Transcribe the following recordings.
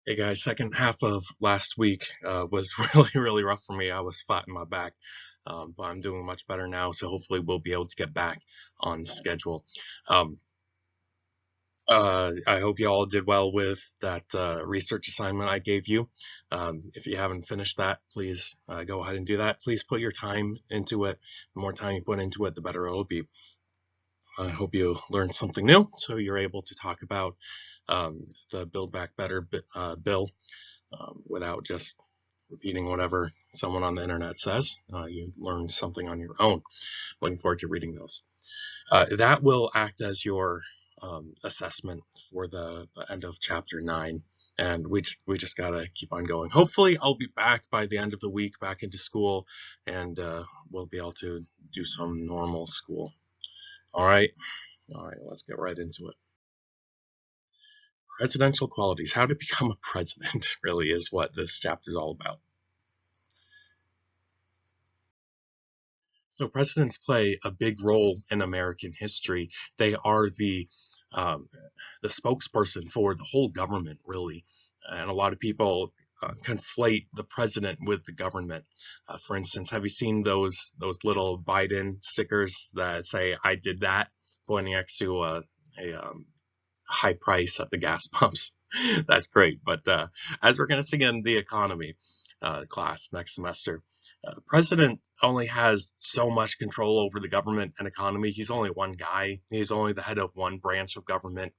Hey guys, second half of last week was really rough for me. I was flat in my back, but I'm doing much better now, so hopefully we'll be able to get back on schedule. Um, I hope you all did well with that research assignment I gave you. If you haven't finished that, please go ahead and do that. Please put your time into it. The more time you put into it, the better it'll be. I hope you learned something new, so you're able to talk about the Build Back Better bill without just repeating whatever someone on the internet says. You learn something on your own. Looking forward to reading those. That will act as your assessment for the end of chapter 9. And we just gotta keep on going. Hopefully, I'll be back by the end of the week, back into school, and we'll be able to do some normal school. All right, let's get right into it. Presidential qualities: how to become a president really is what this chapter is all about. So presidents play a big role in American history. They are um, the spokesperson for the whole government, really. And a lot of people conflate the president with the government. For instance, have you seen those little Biden stickers that say "I did that," pointing next to a high price at the gas pumps? That's great. But as we're going to see in the economy class next semester, the president only has so much control over the government and economy. He's only one guy. He's only the head of one branch of government.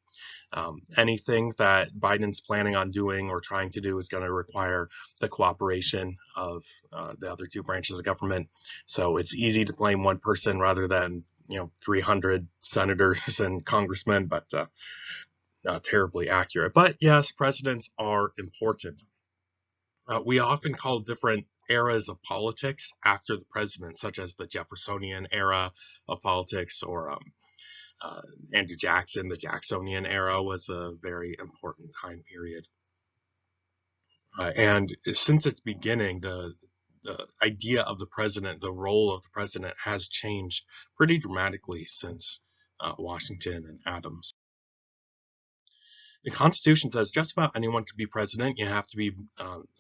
Anything that Biden's planning on doing or trying to do is going to require the cooperation of the other two branches of government. So it's easy to blame one person rather than 300 senators and congressmen, but not terribly accurate. But yes, presidents are important. We often call different eras of politics after the president, such as the Jeffersonian era of politics, or Andrew Jackson. The Jacksonian era was a very important time period. And since its beginning, the idea of the president, the role of the president, has changed pretty dramatically since Washington and Adams. The Constitution says just about anyone can be president. You have to be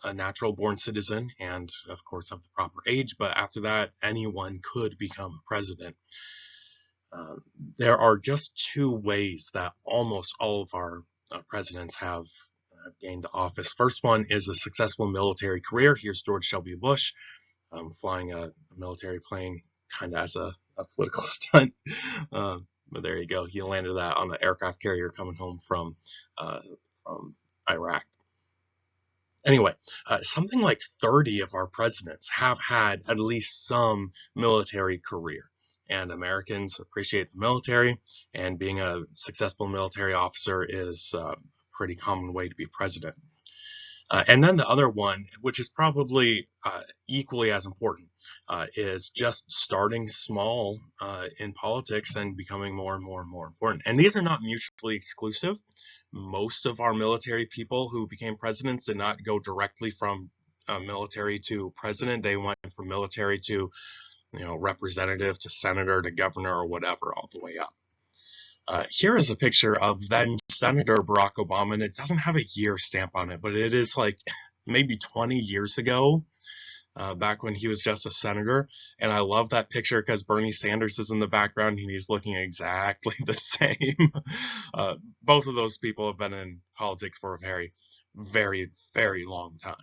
a natural born citizen and, of course, of the proper age. But after that, anyone could become president. Uh, there are just two ways that almost all of our presidents have gained office. First one is a successful military career. Here's George W. Bush flying a military plane kind of as a political stunt. But there you go. He landed that on the aircraft carrier coming home uh, from Iraq. Anyway, something like 30 of our presidents have had at least some military career. And Americans appreciate the military, and being a successful military officer is a pretty common way to be president. And then the other one, which is probably equally as important, is just starting small in politics and becoming more and more and more important. And these are not mutually exclusive. Most of our military people who became presidents did not go directly from military to president. They went from military to, representative to senator to governor or whatever, all the way up. Here is a picture of then Senator Barack Obama, and it doesn't have a year stamp on it, but it is like maybe 20 years ago, back when he was just a senator. And I love that picture because Bernie Sanders is in the background and he's looking exactly the same. Both of those people have been in politics for a very, very, very long time.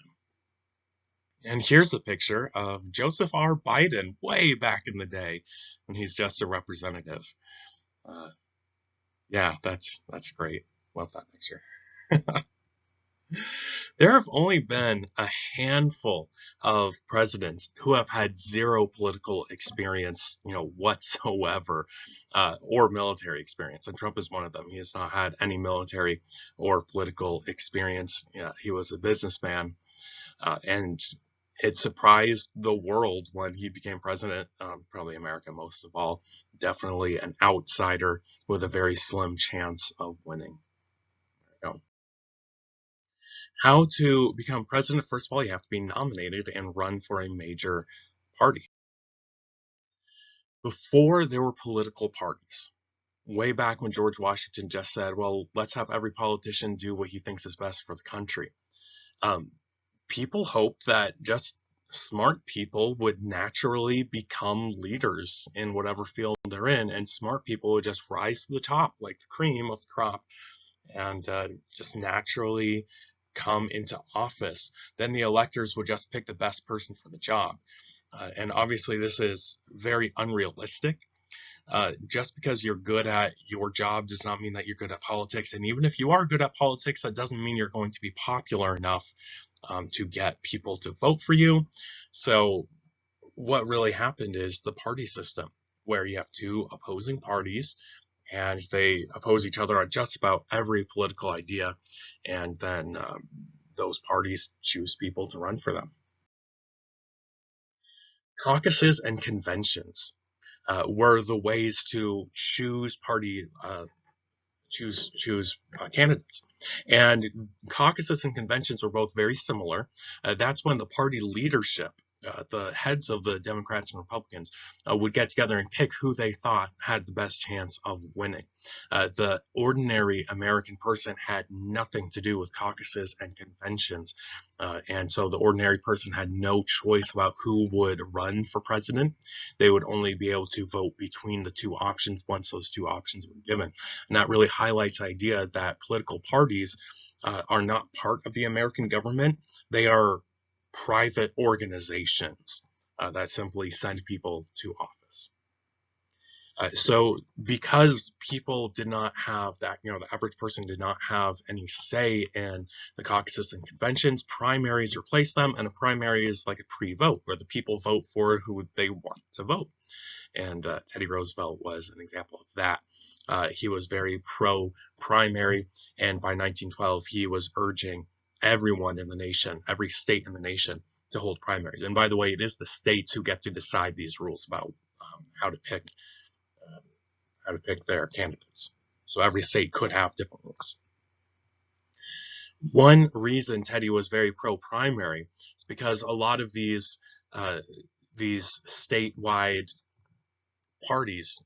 And here's a picture of Joseph R. Biden way back in the day when he's just a representative. Uh, yeah, that's great. Love that picture. There have only been a handful of presidents who have had zero political experience, whatsoever, or military experience, and Trump is one of them. He has not had any military or political experience. He was a businessman, and it surprised the world when he became president, probably America most of all. Definitely an outsider with a very slim chance of winning. There you go. How to become president? First of all, you have to be nominated and run for a major party. Before there were political parties, way back when George Washington just said, well, let's have every politician do what he thinks is best for the country. Um, People hoped that just smart people would naturally become leaders in whatever field they're in, and smart people would just rise to the top like the cream of the crop and just naturally come into office. Then the electors would just pick the best person for the job. And obviously, this is very unrealistic. Just because you're good at your job does not mean that you're good at politics. And even if you are good at politics, that doesn't mean you're going to be popular enough to get people to vote for you. So, what really happened is the party system, where you have two opposing parties and they oppose each other on just about every political idea, and then those parties choose people to run for them. Caucuses and conventions were the ways to choose party choose candidates. And caucuses and conventions were both very similar. That's when the party leadership, the heads of the Democrats and Republicans, would get together and pick who they thought had the best chance of winning. The ordinary American person had nothing to do with caucuses and conventions. And so the ordinary person had no choice about who would run for president. They would only be able to vote between the two options once those two options were given. And that really highlights the idea that political parties are not part of the American government. They are private organizations that simply send people to office. So because people did not have that, the average person did not have any say in the caucuses and conventions, primaries replaced them, and a primary is like a pre-vote where the people vote for who they want to vote. And Teddy Roosevelt was an example of that. He was very pro-primary, and by 1912, he was urging everyone in the nation, every state in the nation, to hold primaries. And by the way, it is the states who get to decide these rules about how to pick their candidates. So every state could have different rules. One reason Teddy was very pro-primary is because a lot of these statewide parties,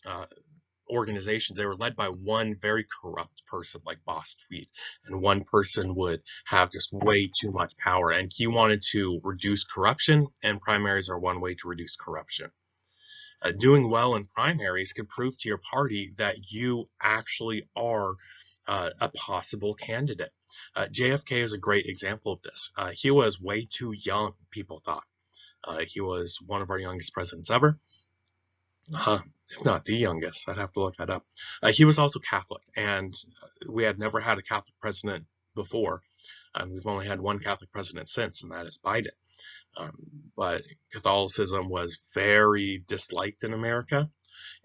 organizations, they were led by one very corrupt person like Boss Tweed, and one person would have just way too much power, and he wanted to reduce corruption, and primaries are one way to reduce corruption. Doing well in primaries can prove to your party that you actually are a possible candidate. JFK is a great example of this. He was way too young, people thought. He was one of our youngest presidents ever, if not the youngest. I'd have to look that up. He was also Catholic, and we had never had a Catholic president before. We've only had one Catholic president since, and that is Biden. But Catholicism was very disliked in America,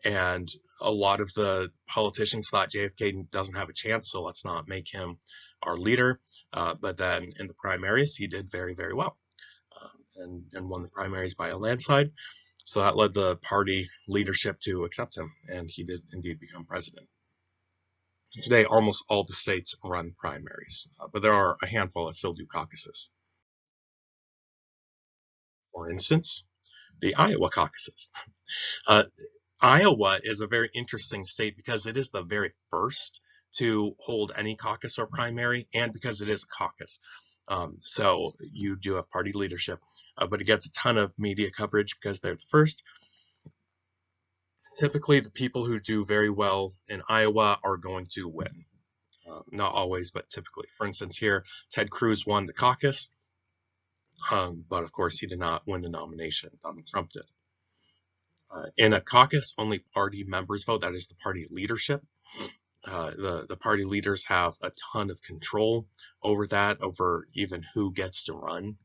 and a lot of the politicians thought JFK doesn't have a chance, so let's not make him our leader. But then in the primaries, he did very, very well and won the primaries by a landslide. So that led the party leadership to accept him, and he did indeed become president. Today, almost all the states run primaries, but there are a handful that still do caucuses. For instance, the Iowa caucuses. Uh, Iowa is a very interesting state because it is the very first to hold any caucus or primary, and because it is a caucus. So you do have party leadership, but it gets a ton of media coverage because they're the first. Typically, the people who do very well in Iowa are going to win. Not always, but typically. For instance, here, Ted Cruz won the caucus, but of course, he did not win the nomination. Donald Trump did. In a caucus, only party members vote. That is the party leadership. The party leaders have a ton of control over that, over even who gets to run.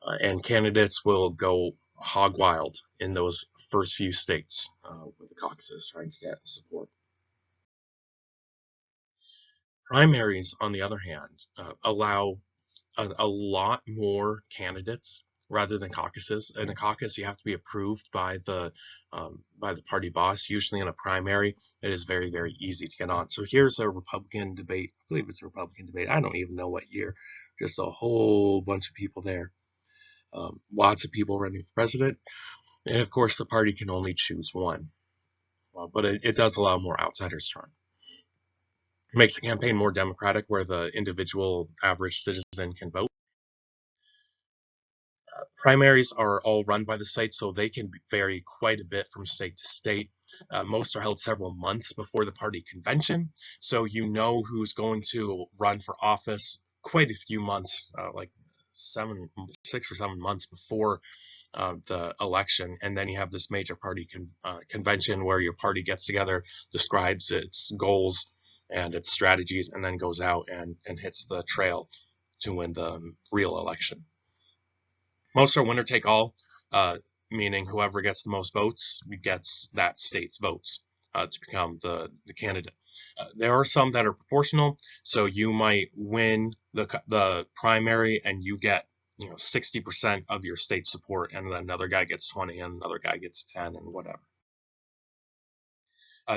And candidates will go hog wild in those first few states with the caucuses trying to get support. Primaries, on the other hand, allow a lot more candidates rather than caucuses. In a caucus, you have to be approved by the party boss. Usually in a primary, it is very, very easy to get on. So here's a Republican debate. I believe it's a Republican debate. I don't even know what year. Just a whole bunch of people there. Lots of people running for president. And of course, the party can only choose one. But it does allow more outsiders to run. It makes the campaign more democratic, where the individual average citizen can vote. Primaries are all run by the state, so they can vary quite a bit from state to state. Most are held several months before the party convention, so you know who's going to run for office quite a few months, like 6 or 7 months before the election. And then you have this major party convention where your party gets together, describes its goals and its strategies, and then goes out and hits the trail to win the real election. Most are winner take all, meaning whoever gets the most votes gets that state's votes to become the candidate. There are some that are proportional, so you might win the primary and you get 60% of your state support, and then another guy gets 20, and another guy gets 10, and whatever.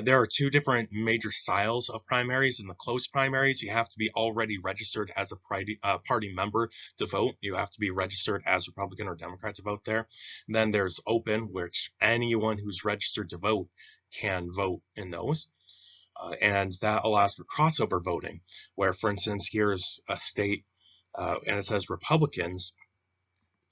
There are two different major styles of primaries. In the closed primaries, you have to be already registered as a party member to vote. You have to be registered as Republican or Democrat to vote there. And then there's open, which anyone who's registered to vote can vote in those. And that allows for crossover voting, where, for instance, here's a state and it says Republicans.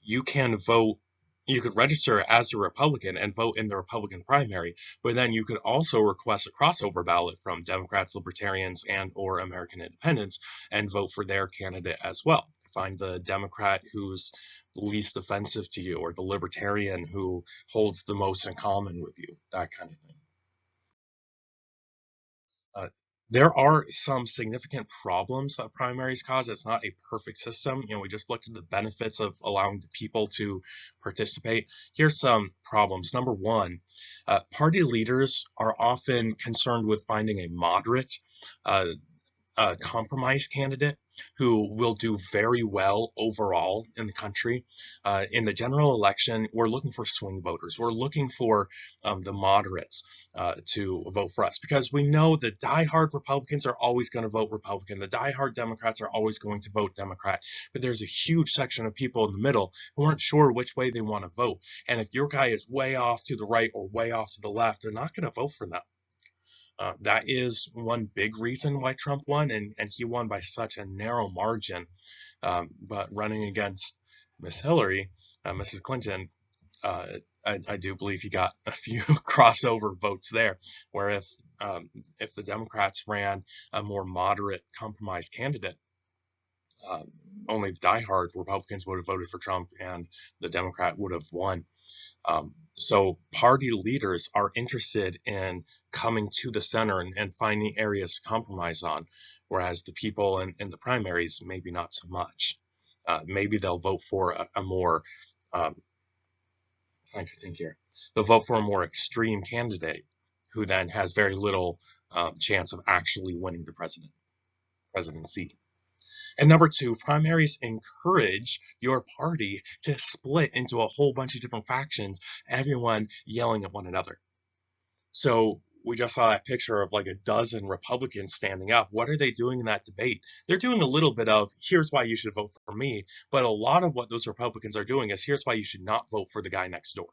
You can vote. You could register as a Republican and vote in the Republican primary, but then you could also request a crossover ballot from Democrats, Libertarians, and or American Independents and vote for their candidate as well. Find the Democrat who's least offensive to you, or the Libertarian who holds the most in common with you, that kind of thing. Uh, there are some significant problems that primaries cause. It's not a perfect system. We just looked at the benefits of allowing the people to participate. Here's some problems. Number one, party leaders are often concerned with finding a moderate uh, compromise candidate who will do very well overall in the country. In the general election, we're looking for swing voters. We're looking for the moderates to vote for us, because we know the diehard Republicans are always going to vote Republican. The diehard Democrats are always going to vote Democrat. But there's a huge section of people in the middle who aren't sure which way they want to vote. And if your guy is way off to the right or way off to the left, they're not going to vote for them. That is one big reason why Trump won, and he won by such a narrow margin. But running against Miss Hillary, Mrs. Clinton, I do believe he got a few crossover votes there, where if the Democrats ran a more moderate compromise candidate, only the diehard Republicans would have voted for Trump, and the Democrat would have won. So party leaders are interested in coming to the center and finding areas to compromise on, whereas the people in the primaries, maybe not so much. Maybe they'll vote for a more, I think here, they'll vote for a more extreme candidate who then has very little chance of actually winning the presidency. And number two, primaries encourage your party to split into a whole bunch of different factions, everyone yelling at one another. So we just saw that picture of like a dozen Republicans standing up. What are they doing in that debate? They're doing a little bit of, here's why you should vote for me. But a lot of what those Republicans are doing is, here's why you should not vote for the guy next door.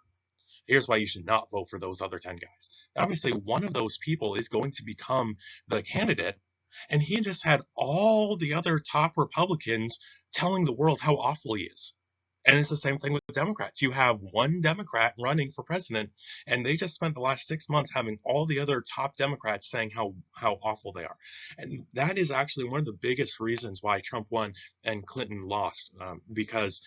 Here's why you should not vote for those other 10 guys. Obviously, one of those people is going to become the candidate, and he just had all the other top Republicans telling the world how awful he is. And it's the same thing with Democrats. You have one Democrat running for president, and they just spent the last 6 months having all the other top Democrats saying how awful they are. And that is actually one of the biggest reasons why Trump won and Clinton lost, because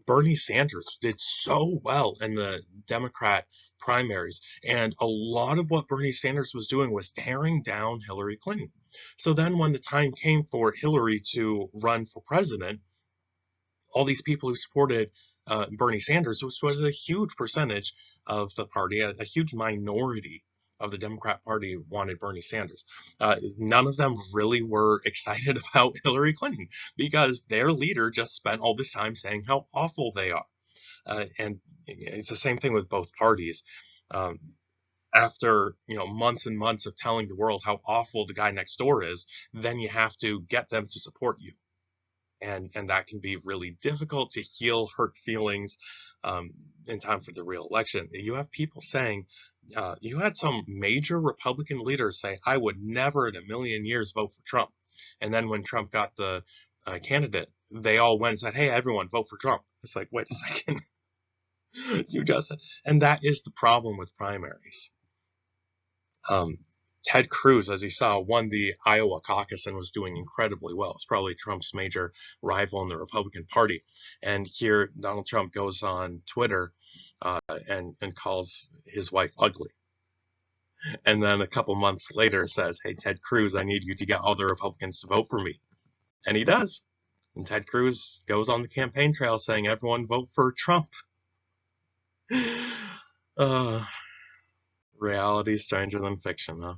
Bernie Sanders did so well in the Democrat primaries, and a lot of what Bernie Sanders was doing was tearing down Hillary Clinton. So then when the time came for Hillary to run for president, all these people who supported Bernie Sanders, which was a huge percentage of the party, a huge minority of the Democrat Party wanted Bernie Sanders. None of them really were excited about Hillary Clinton, because their leader just spent all this time saying how awful they are. And it's the same thing with both parties. After months and months of telling the world how awful the guy next door is, then you have to get them to support you. And that can be really difficult to heal hurt feelings in time for the real election. You have people saying, You had some major Republican leaders say, I would never in a million years vote for Trump. And then when Trump got the candidate, they all went and said, hey, everyone, vote for Trump. It's like, wait a second. You just said. And that is the problem with primaries. Ted Cruz, as you saw, won the Iowa caucus and was doing incredibly well. It's probably Trump's major rival in the Republican Party. And here Donald Trump goes on Twitter and calls his wife ugly. And then a couple months later says, hey, Ted Cruz, I need you to get all the Republicans to vote for me. And he does. And Ted Cruz goes on the campaign trail saying, everyone vote for Trump. Reality stranger than fiction, huh?